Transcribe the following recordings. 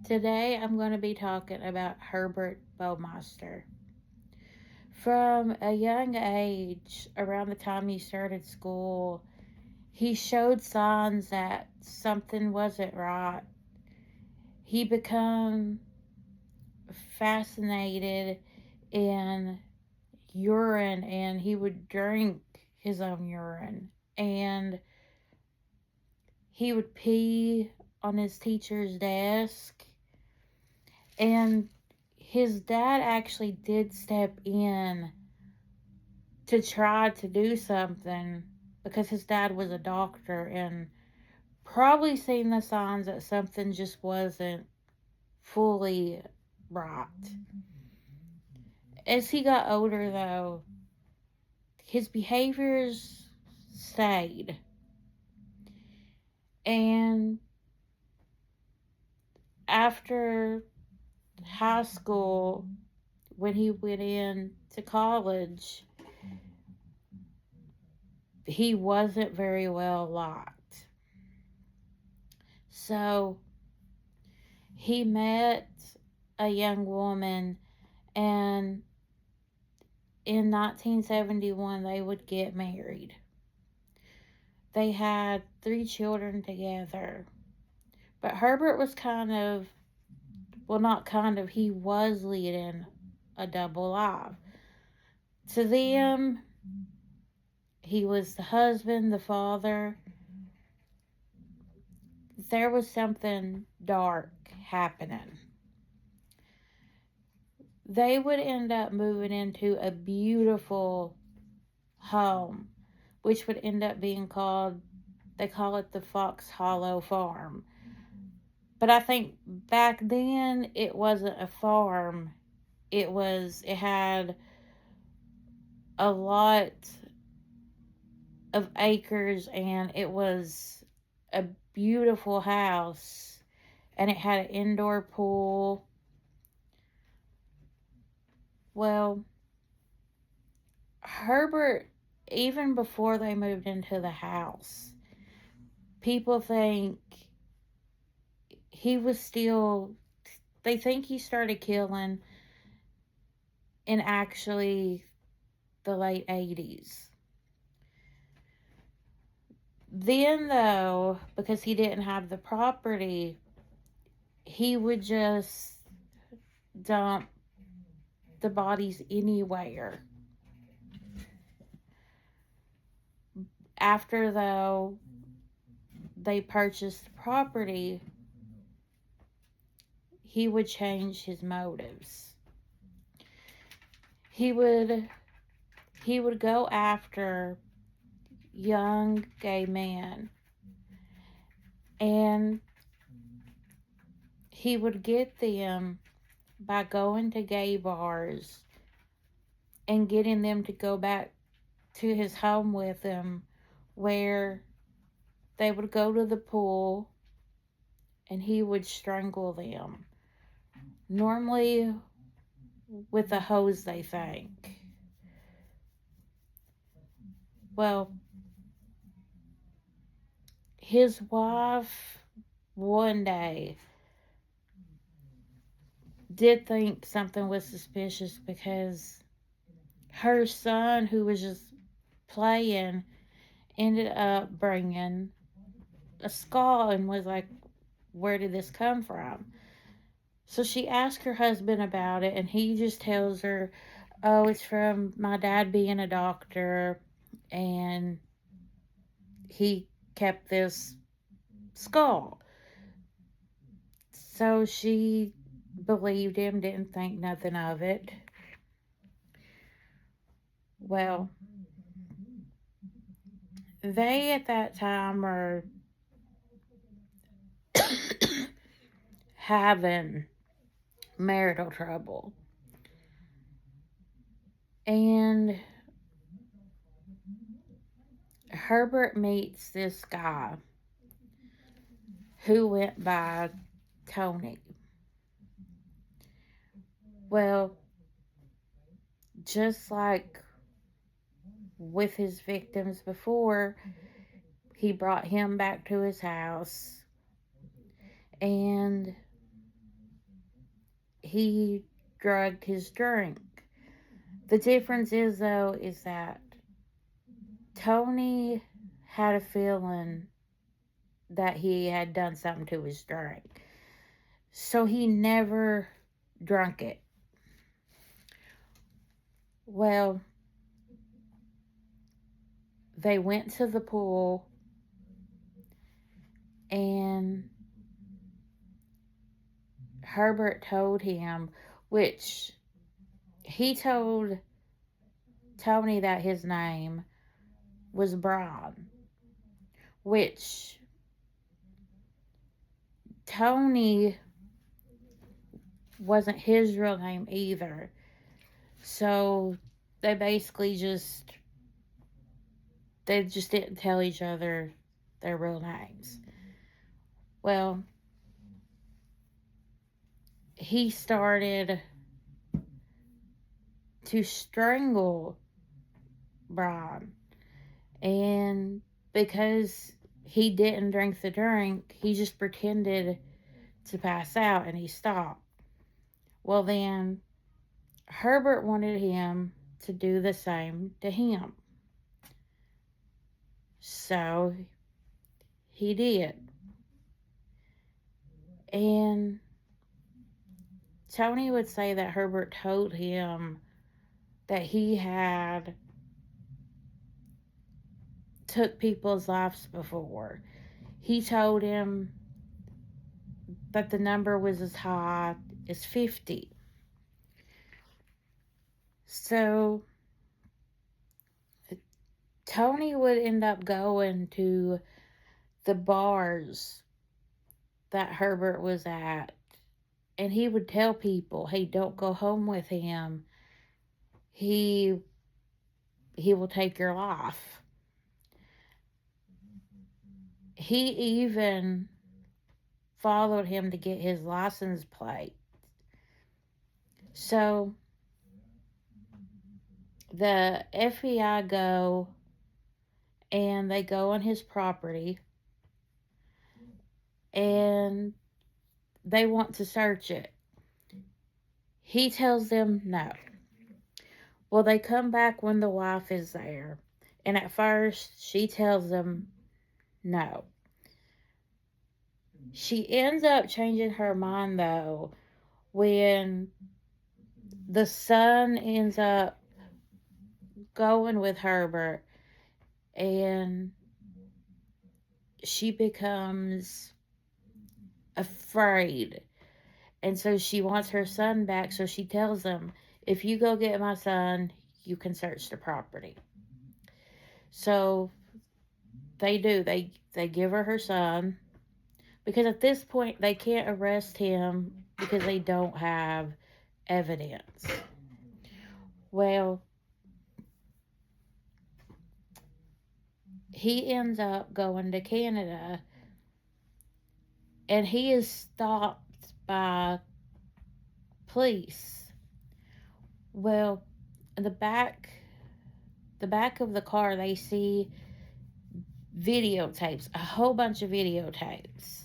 Today I'm going to be talking about Herbert Bowmaster. From a young age, around the time he started school, he showed signs that something wasn't right. He became fascinated in urine and he would drink his own urine and he would pee on his teacher's desk. And his dad actually did step in to try to do something because his dad was a doctor and probably seen the signs that something just wasn't fully right. As he got older, though, his behaviors stayed. And after high school, when he went in to college, he wasn't very well liked. So he met a young woman, and in 1971, they would get married. They had 3 children together. But Herbert was not kind of, he was leading a double life. To them, he was the husband, the father. There was something dark happening. They would end up moving into a beautiful home, which would end up being called, they call it the Fox Hollow Farm. But I think back then it wasn't a farm. It had a lot of acres and it was a beautiful house and it had an indoor pool. Well, Herbert, even before they moved into the house, people think he was still, they think he started killing in actually the late 80s. Then, though, because he didn't have the property, he would just dump the bodies anywhere. After, though, they purchased the property, he would change his motives. He would he would go after young gay men and he would get them by going to gay bars and getting them to go back to his home with him where they would go to the pool and he would strangle them. Normally with a hose, they think. Well, his wife one day did think something was suspicious because her son, who was just playing, ended up bringing a skull and was like, where did this come from? So she asked her husband about it, and he just tells her, oh, it's from my dad being a doctor, and he kept this skull. So she believed him, didn't think nothing of it. Well, they at that time were having marital trouble. And Herbert meets this guy who went by Tony. Well, just like with his victims before, he brought him back to his house and he drugged his drink. The difference is, though, is that Tony had a feeling that he had done something to his drink. So he never drunk it. Well, they went to the pool and Herbert told him, which he told Tony that his name was Brian, which Tony wasn't his real name either. So they basically they just didn't tell each other their real names. Well, he started to strangle Brian. And because he didn't drink the drink, he just pretended to pass out and he stopped. Well, then Herbert wanted him to do the same to him. So he did. And Tony would say that Herbert told him that he had took people's lives before. He told him that the number was as high as 50. So Tony would end up going to the bars that Herbert was at, and he would tell people, hey, don't go home with him. He will take your life. He even followed him to get his license plate. So the FBI go and they go on his property and they want to search it. He tells them no. Well, they come back when the wife is there, and at first she tells them no. She ends up changing her mind, though, when the son ends up going with Herbert and she becomes afraid. And so she wants her son back, so she tells him, if you go get my son, you can search the property. So they do. They give her son, because at this point they can't arrest him because they don't have evidence. Well, he ends up going to Canada and he is stopped by police. Well, in the back of the car they see videotapes, a whole bunch of videotapes.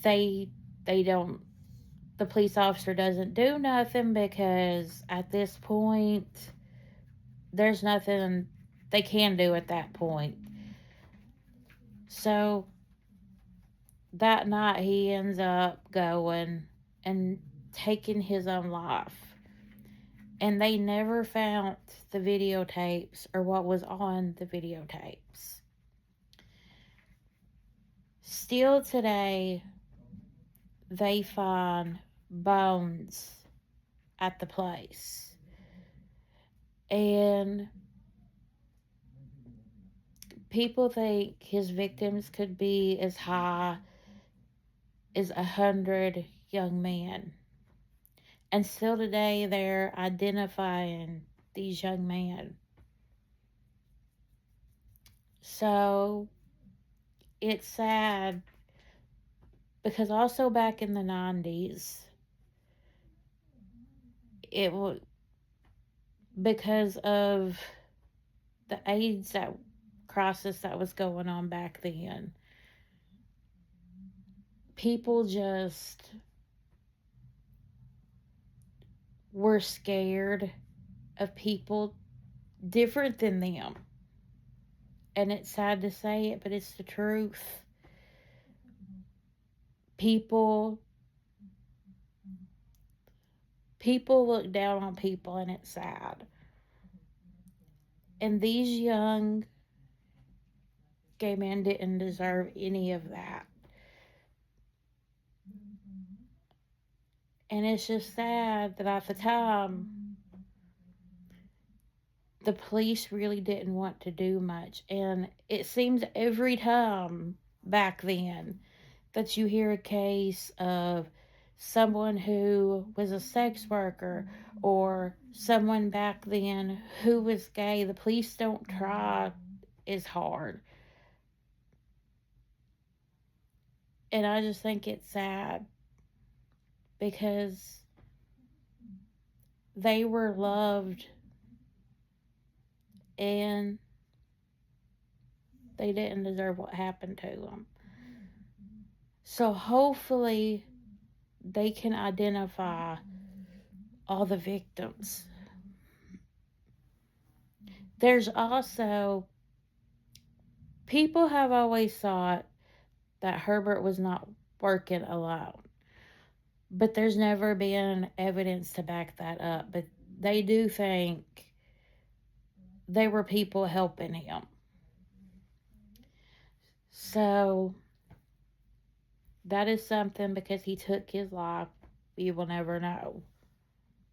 They don't, the police officer doesn't do nothing because at this point there's nothing they can do at that point. So that night he ends up going and taking his own life. And they never found the videotapes or what was on the videotapes. Still today, they find bones at the place. And people think his victims could be as high as 100 young men. And still today, they're identifying these young men. So it's sad because also back in the 90s, it was because of the AIDS crisis that was going on back then. people just were scared of people different than them. And it's sad to say it, but it's the truth. People look down on people, and it's sad. And these young gay men didn't deserve any of that. And it's just sad that at the time, the police really didn't want to do much. And it seems every time back then that you hear a case of someone who was a sex worker or someone back then who was gay, the police don't try as hard. And I just think it's sad because they were loved and they didn't deserve what happened to them. So hopefully they can identify all the victims. There's also, people have always thought that Herbert was not working alone, but there's never been evidence to back that up. But they do think there were people helping him. So that is something, because he took his life, we will never know.